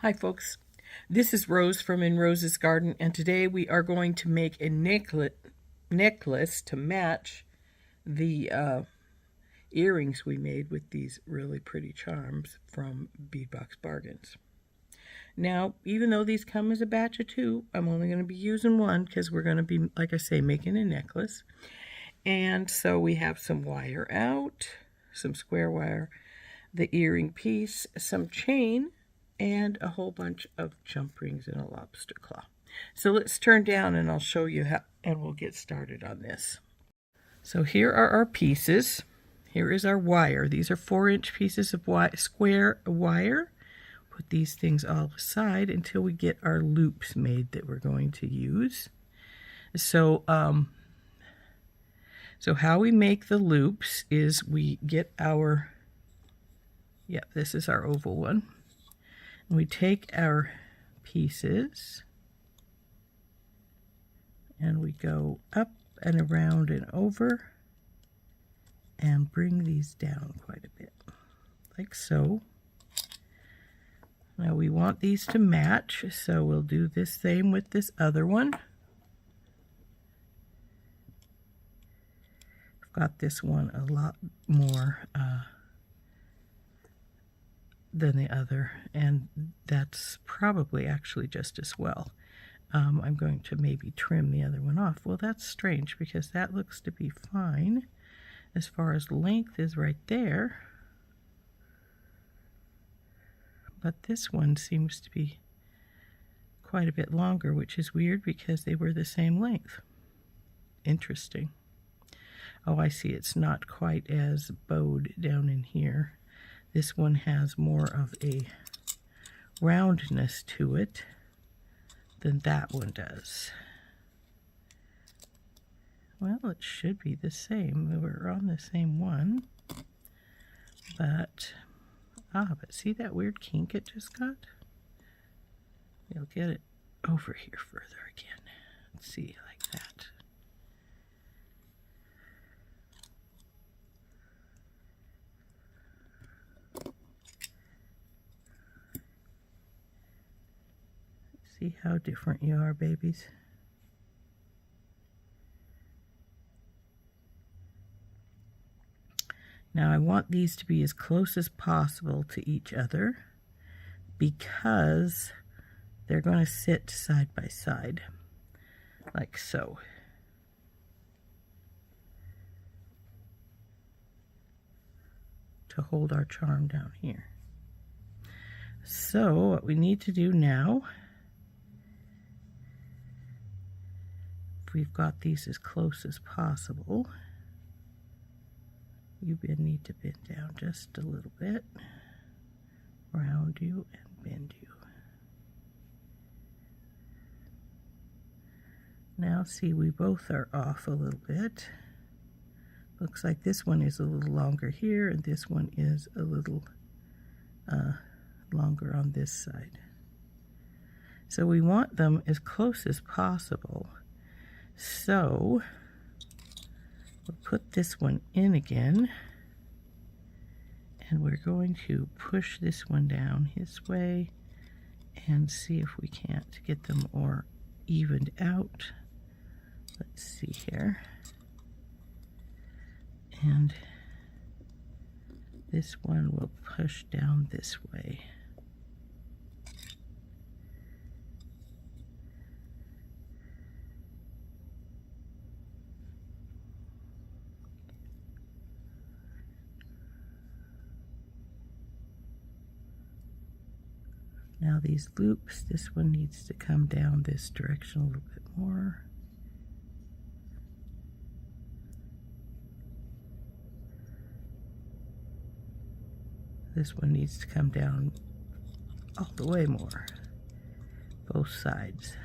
Hi folks, this is Rose from In Rose's Garden, and today we are going to make a necklace to match the earrings we made with these really pretty charms from Bead Box Bargains. Now, even though these come as a batch of two, I'm only going to be using one because we're going to be, like I say, making a necklace. And so we have some wire out, some square wire, the earring piece, some chain, and a whole bunch of jump rings and a lobster claw. So let's turn down and I'll show you how, and we'll get started on this. So here are our pieces. Here is our wire. These are 4-inch pieces of square wire. Put these things all aside until we get our loops made that we're going to use. So how we make the loops is we get our, this is our oval one. And we take our pieces and we go up and around and over and bring these down quite a bit, like so. Now we want these to match, so we'll do the same with this other one. I've got this one a lot more than the other, and that's probably actually just as well. I'm going to maybe trim the other one off. Well, that's strange because that looks to be fine as far as length is right there, but this one seems to be quite a bit longer, which is weird because they were the same length. Interesting. Oh, I see, it's not quite as bowed down in here. This one has more of a roundness to it than that one does. Well, it should be the same. We're on the same one. But see that weird kink it just got? We'll get it over here further again. Let's see, like that. See how different you are, babies? Now I want these to be as close as possible to each other because they're going to sit side by side, like so. To hold our charm down here. So what we need to do now, we've got these as close as possible. You need to bend down just a little bit, round you and bend you. Now see, we both are off a little bit. Looks like this one is a little longer here and this one is a little longer on this side. So we want them as close as possible. So we'll put this one in again, and we're going to push this one down his way and see if we can't get them more evened out. Let's see here. And this one will push down this way. Now these loops, this one needs to come down this direction a little bit more. This one needs to come down all the way more, both sides.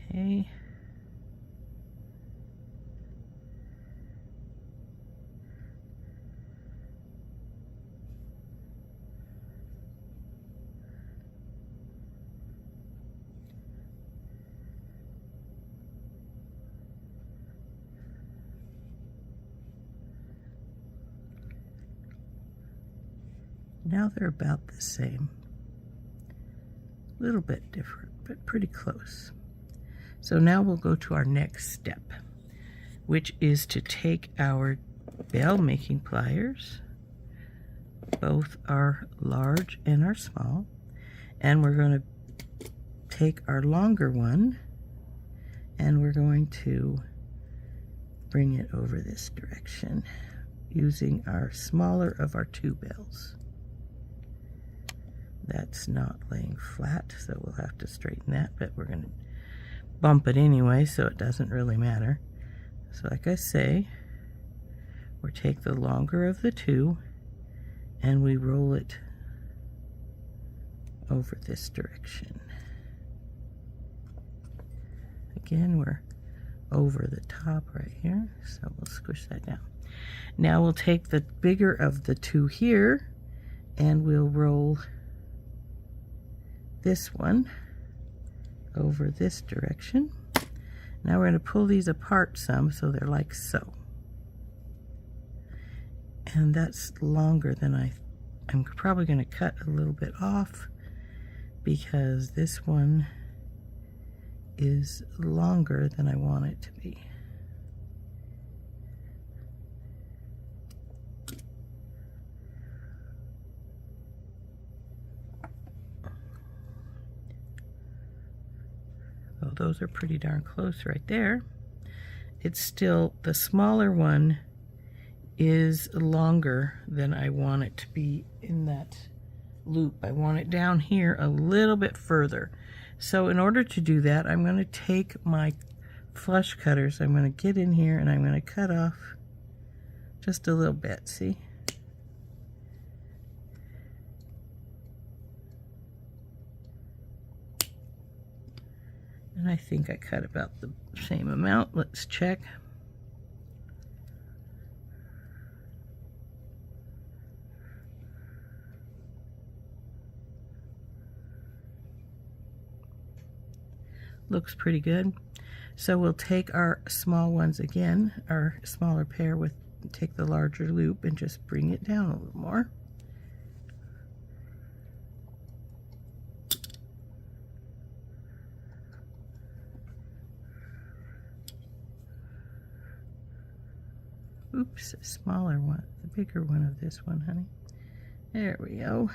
Okay. now they're about the same. A little bit different, but pretty close. So now we'll go to our next step, which is to take our bell making pliers, both our large and our small, and we're going to take our longer one and we're going to bring it over this direction using our smaller of our two bells. That's not laying flat, so we'll have to straighten that, but we're going to bump it anyway, so it doesn't really matter. So like I say, we take the longer of the two and we roll it over this direction. Again, we're over the top right here, so we'll squish that down. Now we'll take the bigger of the two here and we'll roll this one over this direction. Now we're going to pull these apart some so they're like so. And that's longer than I'm probably going to cut a little bit off because this one is longer than I want it to be. Oh, those are pretty darn close right there. It's still, the smaller one is longer than I want it to be in that loop. I want it down here a little bit further. So in order to do that, I'm going to take my flush cutters, I'm going to get in here and I'm going to cut off just a little bit, see? And I think I cut about the same amount. Let's check. Looks pretty good. So we'll take our small ones again, our smaller pair, take the larger loop and just bring it down a little more. Oops, a smaller one, the bigger one of this one, honey. There we go.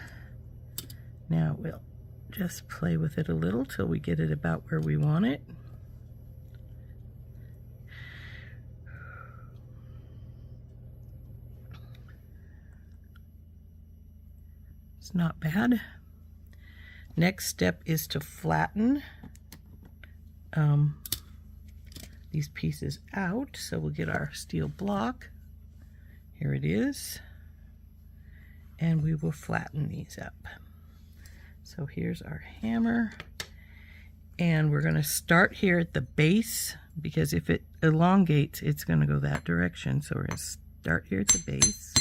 Now we'll just play with it a little till we get it about where we want it. It's not bad. Next step is to flatten these pieces out. So we'll get our steel block. Here it is. And we will flatten these up. So here's our hammer. And we're going to start here at the base, because if it elongates, it's going to go that direction. So we're going to start here at the base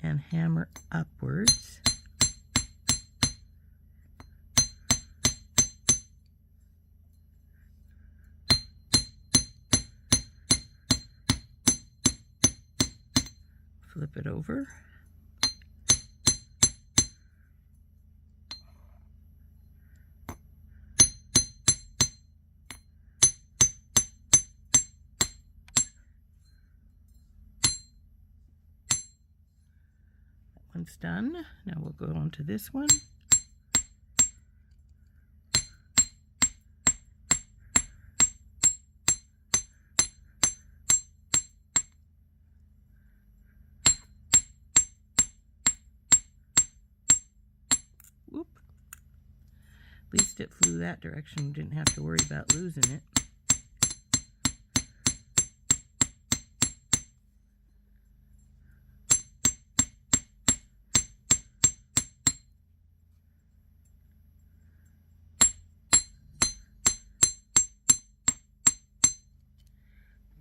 and hammer upwards. Flip it over. That one's done. Now we'll go on to this one. At least it flew that direction. You didn't have to worry about losing it.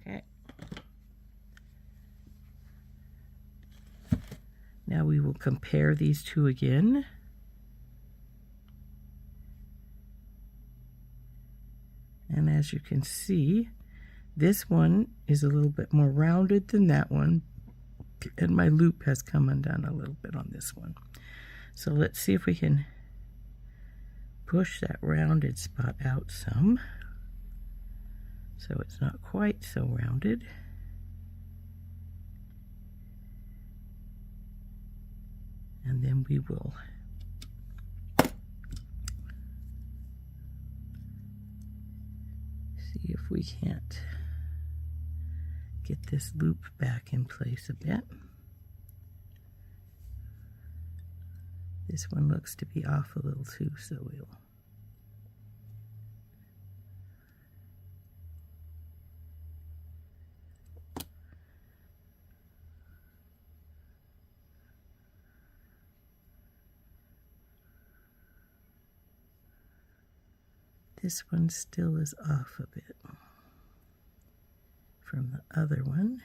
Okay. Now we will compare these two again. And as you can see, this one is a little bit more rounded than that one, and my loop has come undone a little bit on this one. So let's see if we can push that rounded spot out some, so it's not quite so rounded. And then we will see if we can't get this loop back in place a bit. This one looks to be off a little too, so we'll this one still is off a bit from the other one.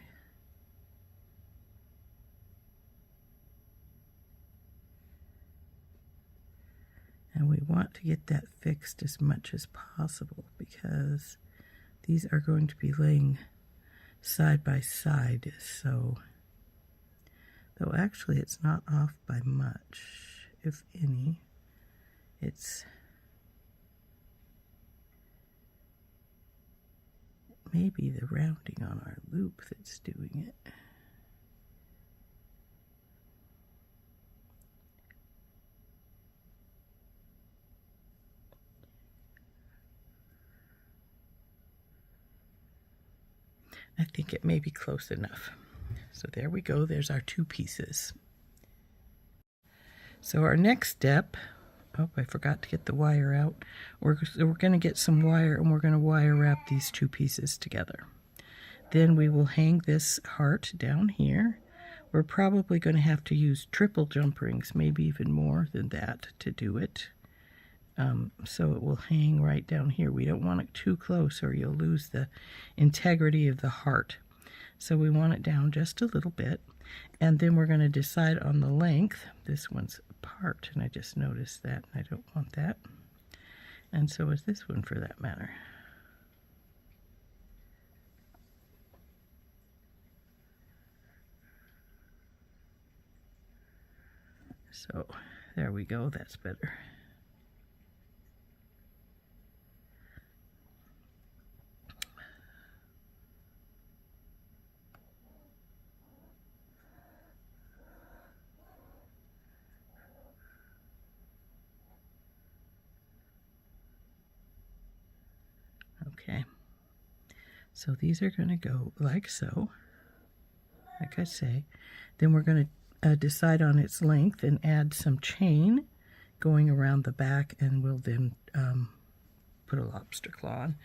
And we want to get that fixed as much as possible because these are going to be laying side by side. So, though actually it's not off by much, if any. It's maybe the rounding on our loop that's doing it. I think it may be close enough. So there we go, there's our two pieces. So our next step, oh, I forgot to get the wire out. We're going to get some wire and we're going to wire wrap these two pieces together. Then we will hang this heart down here. We're probably going to have to use triple jump rings, maybe even more than that to do it. So it will hang right down here. We don't want it too close or you'll lose the integrity of the heart. So we want it down just a little bit. And then we're going to decide on the length. This one's apart, and I just noticed that. I don't want that. And so is this one for that matter. So there we go, that's better. Okay, so these are going to go like so, like I say. Then we're going to decide on its length and add some chain going around the back, and we'll then put a lobster claw on.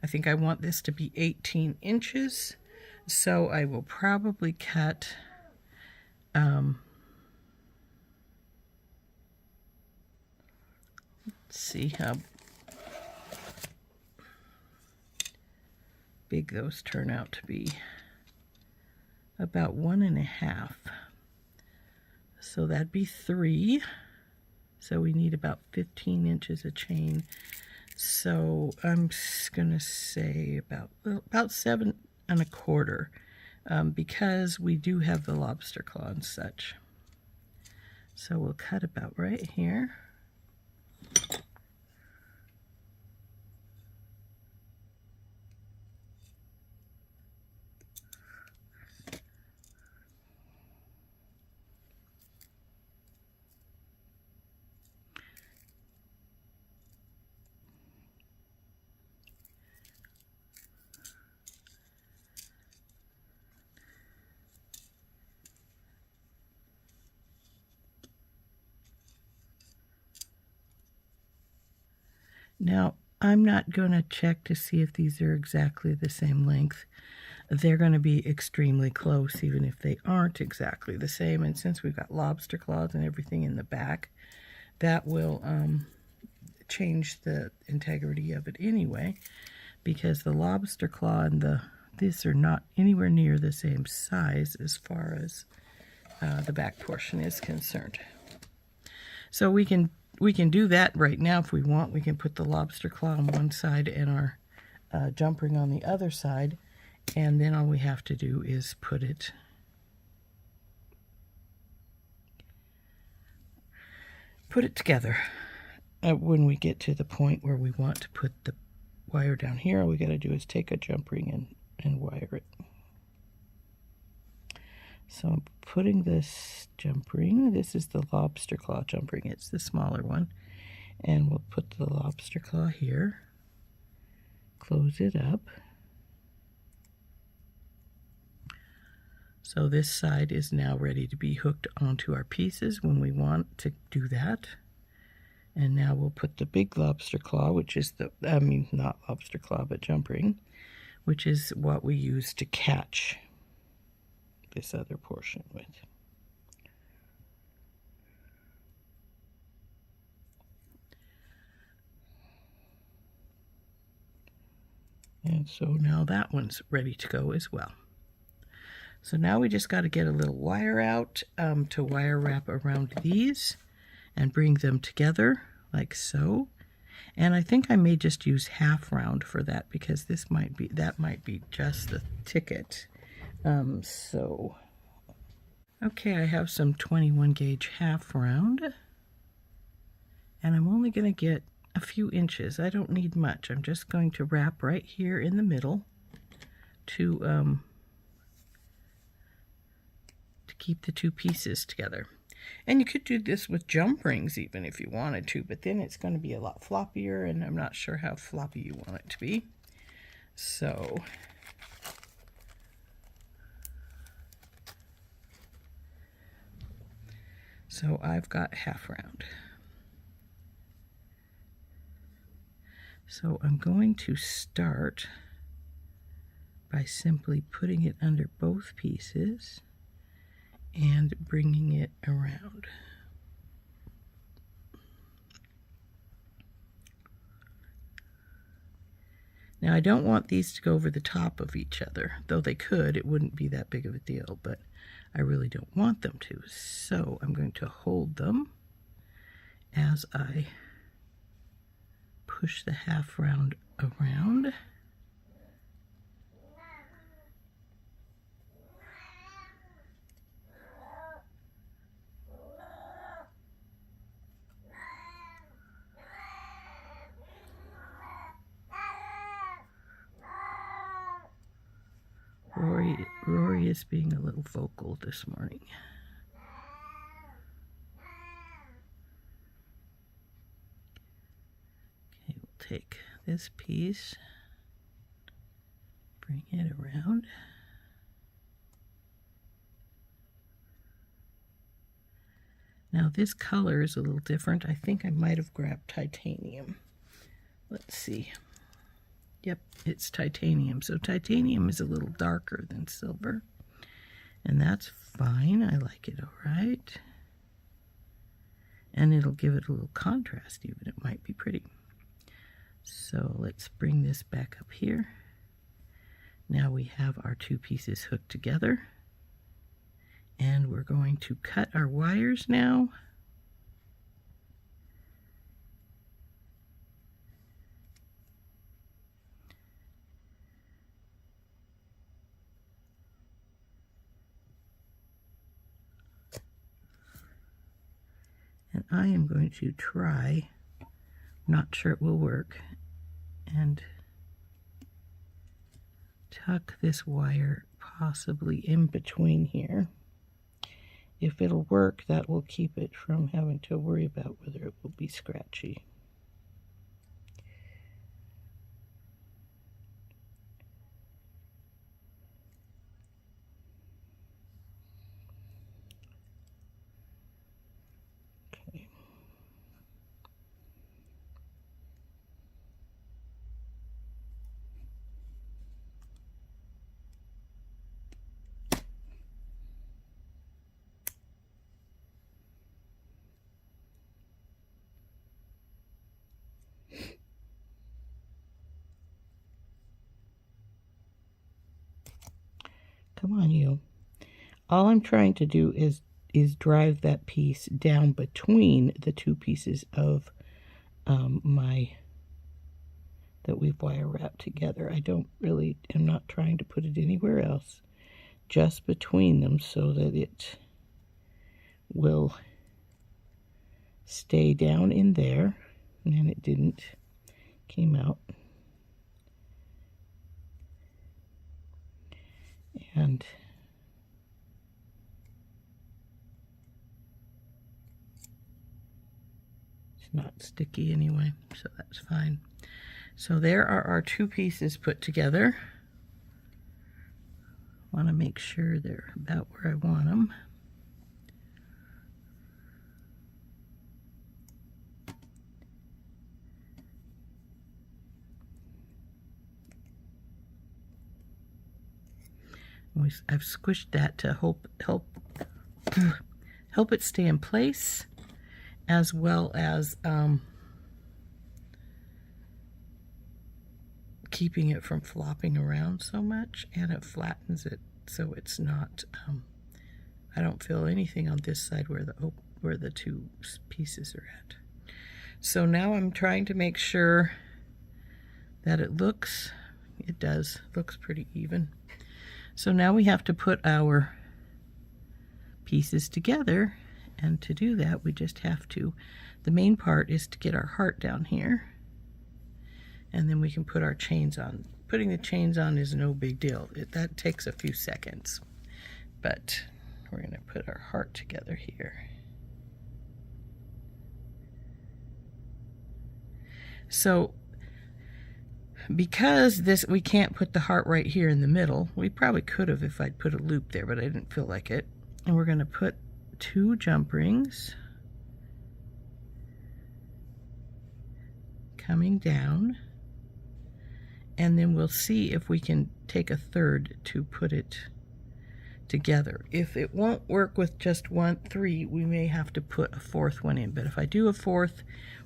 I think I want this to be 18 inches, so I will probably cut let's see how big those turn out to be. About 1.5. So that'd be 3. So we need about 15 inches of chain. So I'm gonna say about 7.25, because we do have the lobster claw and such. So we'll cut about right here. Now, I'm not going to check to see if these are exactly the same length. They're going to be extremely close, even if they aren't exactly the same. And since we've got lobster claws and everything in the back, that will change the integrity of it anyway, because the lobster claw and these are not anywhere near the same size as far as the back portion is concerned. So we can do that right now if we want. We can put the lobster claw on one side and our jump ring on the other side, and then all we have to do is put it put it together. When we get to the point where we want to put the wire down here, all we got to do is take a jump ring and wire it. So I'm putting this jump ring. This is the lobster claw jump ring. It's the smaller one. And we'll put the lobster claw here. Close it up. So this side is now ready to be hooked onto our pieces when we want to do that. And now we'll put the big lobster claw, which is the, not lobster claw, but jump ring, which is what we use to catch this other portion with. And so now that one's ready to go as well. So now we just got to get a little wire out to wire wrap around these and bring them together like so. And I think I may just use half round for that because that might be just the ticket. Okay, I have some 21 gauge half round, and I'm only going to get a few inches. I don't need much. I'm just going to wrap right here in the middle to keep the two pieces together. And you could do this with jump rings even if you wanted to, but then it's going to be a lot floppier, and I'm not sure how floppy you want it to be. So I've got half round. So I'm going to start by simply putting it under both pieces and bringing it around. Now I don't want these to go over the top of each other, though they could. It wouldn't be that big of a deal, but I really don't want them to. So I'm going to hold them as I push the half round around. Rory is being a little vocal this morning. Okay, we'll take this piece, bring it around. Now this color is a little different. I think I might have grabbed titanium. Let's see. Yep, it's titanium. So titanium is a little darker than silver, and that's fine. I like it all right. And it'll give it a little contrast even. It might be pretty. So let's bring this back up here. Now we have our two pieces hooked together, and we're going to cut our wires now. And I am going to try, not sure it will work, and tuck this wire possibly in between here. If it'll work, that will keep it from having to worry about whether it will be scratchy. Come on, you. All I'm trying to do is drive that piece down between the two pieces of that we've wire wrapped together. I'm not trying to put it anywhere else, just between them so that it will stay down in there, and then it didn't, came out. And it's not sticky anyway, so that's fine. So there are our two pieces put together. Want to make sure they're about where I want them. I've squished that to help it stay in place, as well as keeping it from flopping around so much, and it flattens it so it's not. I don't feel anything on this side where the two pieces are at. So now I'm trying to make sure that it looks pretty even. So now we have to put our pieces together, and to do that we just have to, the main part is to get our heart down here, and then we can put our chains on. Putting the chains on is no big deal. That takes a few seconds, but we're going to put our heart together here. So because we can't put the heart right here in the middle, we probably could have if I'd put a loop there, but I didn't feel like it. And we're going to put 2 jump rings coming down, and then we'll see if we can take a third to put it together. If it won't work with just 3, we may have to put a 4th one in, but if I do a 4th,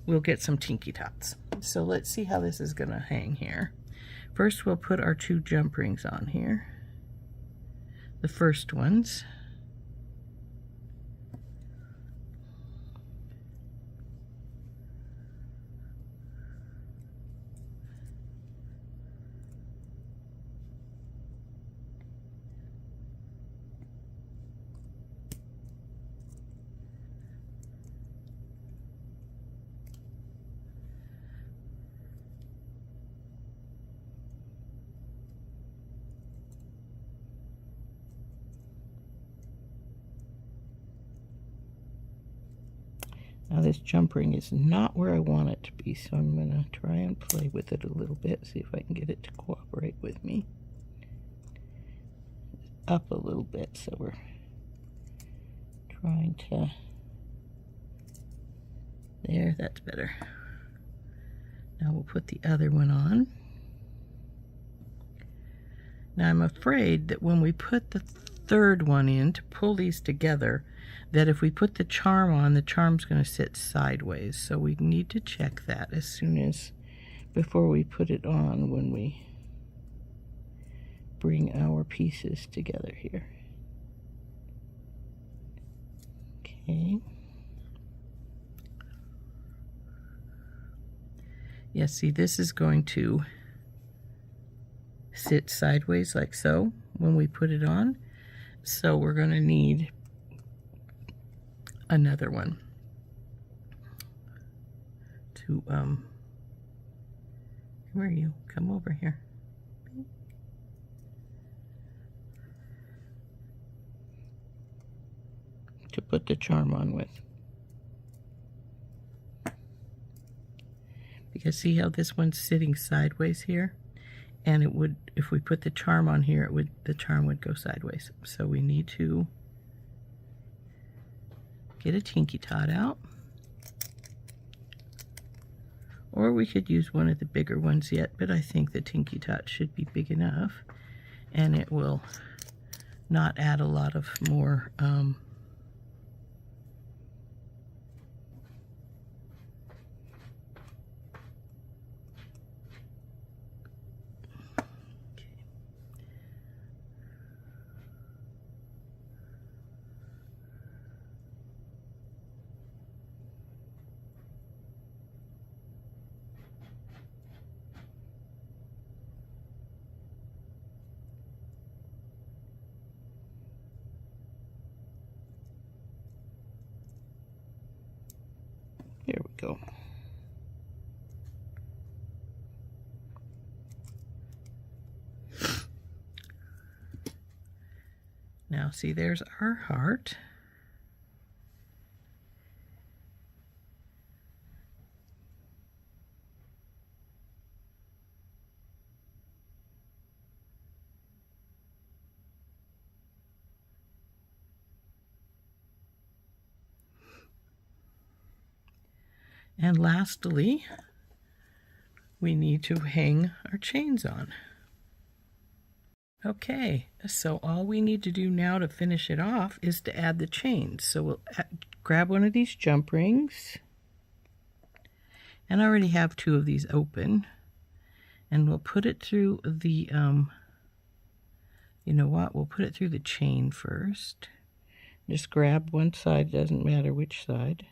we'll get some tinky tots. So let's see how this is gonna hang here. First we'll put our 2 jump rings on here, the first ones. Now this jump ring is not where I want it to be, so I'm going to try and play with it a little bit, see if I can get it to cooperate with me. Up a little bit, so we're trying to, there, that's better. Now we'll put the other one on. Now I'm afraid that when we put the third one in to pull these together, that if we put the charm on, the charm's going to sit sideways. So we need to check that before we put it on, when we bring our pieces together here. Okay. Yeah, see, this is going to sit sideways like so when we put it on. So we're going to need another one to where are you? Come over here. To put the charm on with. Because see how this one's sitting sideways here? And it would, if we put the charm on here, the charm would go sideways. So we need to get a tinky tot out. Or we could use one of the bigger ones yet, but I think the tinky tot should be big enough, and it will not add a lot of more Here we go. Now see, there's our heart. And lastly, we need to hang our chains on. Okay, so all we need to do now to finish it off is to add the chains. So we'll grab one of these jump rings, and I already have two of these open, and we'll put it through the, you know what, we'll put it through the chain first. Just grab one side, doesn't matter which side.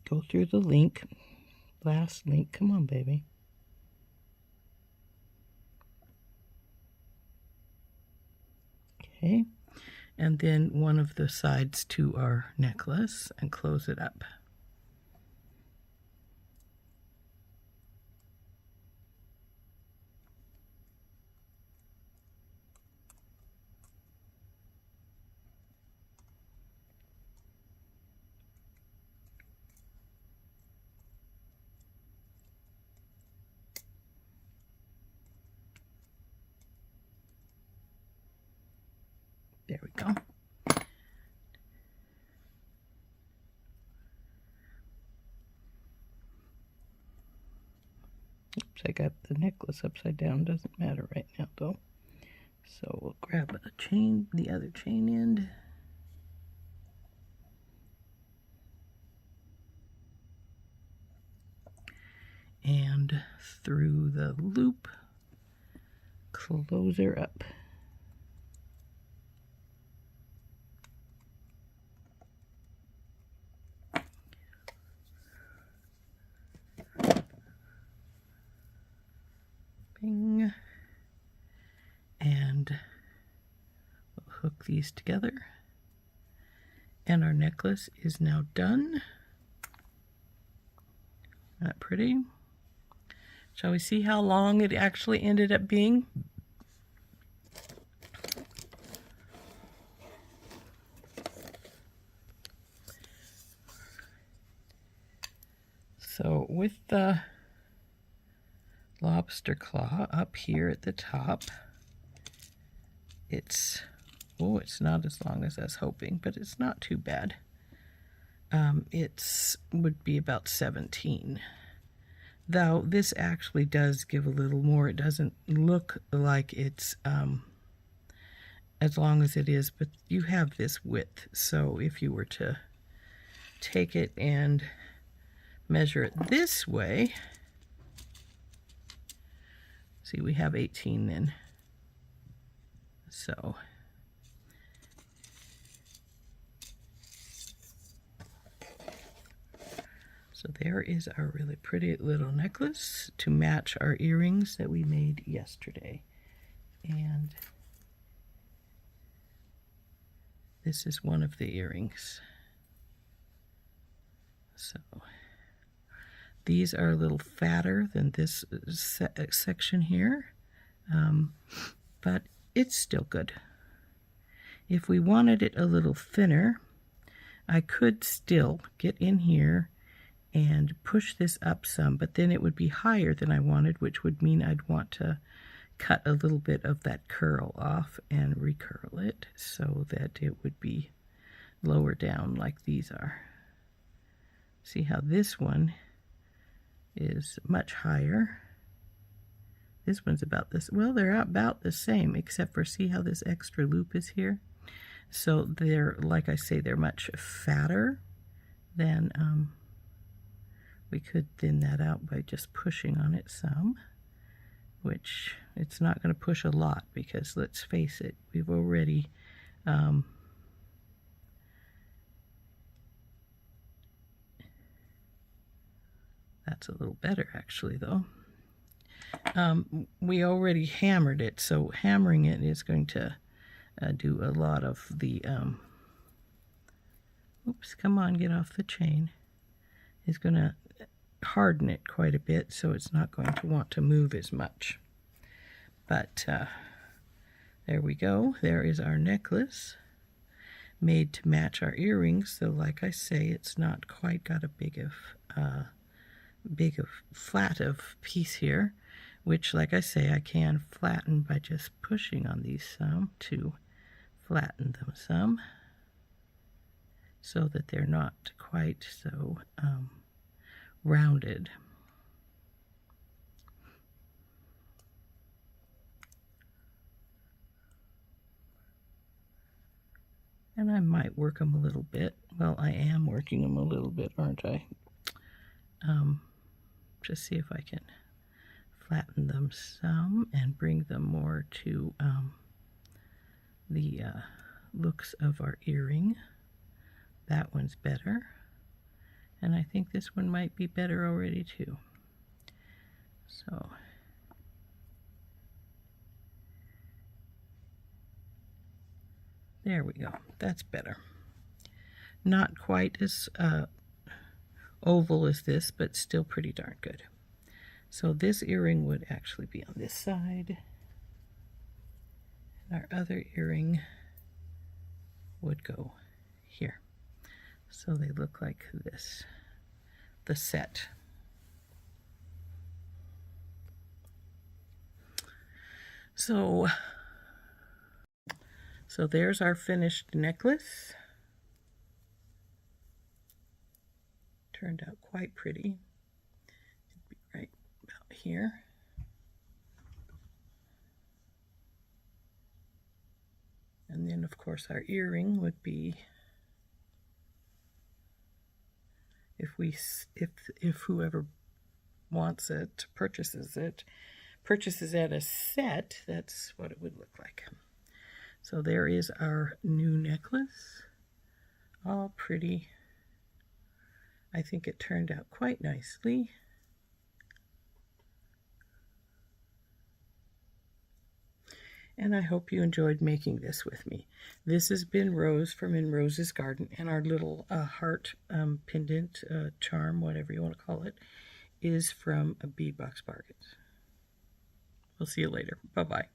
Go through the link, last link, come on baby. Okay, and then one of the sides to our necklace and close it up. There we go. Oops, I got the necklace upside down. Doesn't matter right now though. So we'll grab a chain, the other chain end. And through the loop, close her up. Bing. And we'll hook these together. And our necklace is now done. Isn't that pretty? Shall we see how long it actually ended up being? So with the lobster claw up here at the top, it's not as long as I was hoping, but it's not too bad. It's would be about 17. Though this actually does give a little more. It doesn't look like it's as long as it is, but you have this width. So if you were to take it and measure it this way, see, we have 18 then. So there is our really pretty little necklace to match our earrings that we made yesterday. And this is one of the earrings. So these are a little fatter than this section here, but it's still good. If we wanted it a little thinner, I could still get in here and push this up some, but then it would be higher than I wanted, which would mean I'd want to cut a little bit of that curl off and recurl it so that it would be lower down like these are. See how this one is much higher. This one's about this, well, they're about the same, except for see how this extra loop is here? So they're, like I say, they're much fatter than, we could thin that out by just pushing on it some, which it's not going to push a lot because let's face it, we've already that's a little better actually though. We already hammered it, so hammering it is going to do a lot of the oops, come on, get off the chain, is going to harden it quite a bit, so it's not going to want to move as much. But there we go. There is our necklace, made to match our earrings. So like I say, it's not quite got a big of flat of piece here, which, like I say, I can flatten by just pushing on these some to flatten them some, so that they're not quite so rounded. And I might work them a little bit. Well, I am working them a little bit, aren't I? Just see if I can flatten them some and bring them more to the looks of our earring. That one's better. And I think this one might be better already too. So there we go. That's better. Not quite as oval as this, but still pretty darn good. So this earring would actually be on this side. And our other earring would go here. So they look like this, the set. So there's our finished necklace. Turned out quite pretty. It'd be right about here. And then of course our earring would be, if whoever wants it, purchases it at a set, that's what it would look like. So there is our new necklace, all pretty. I think it turned out quite nicely. And I hope you enjoyed making this with me. This has been Rose from In Rose's Garden, and our little heart pendant, charm, whatever you want to call it, is from Bead Box Bargains. We'll see you later. Bye-bye.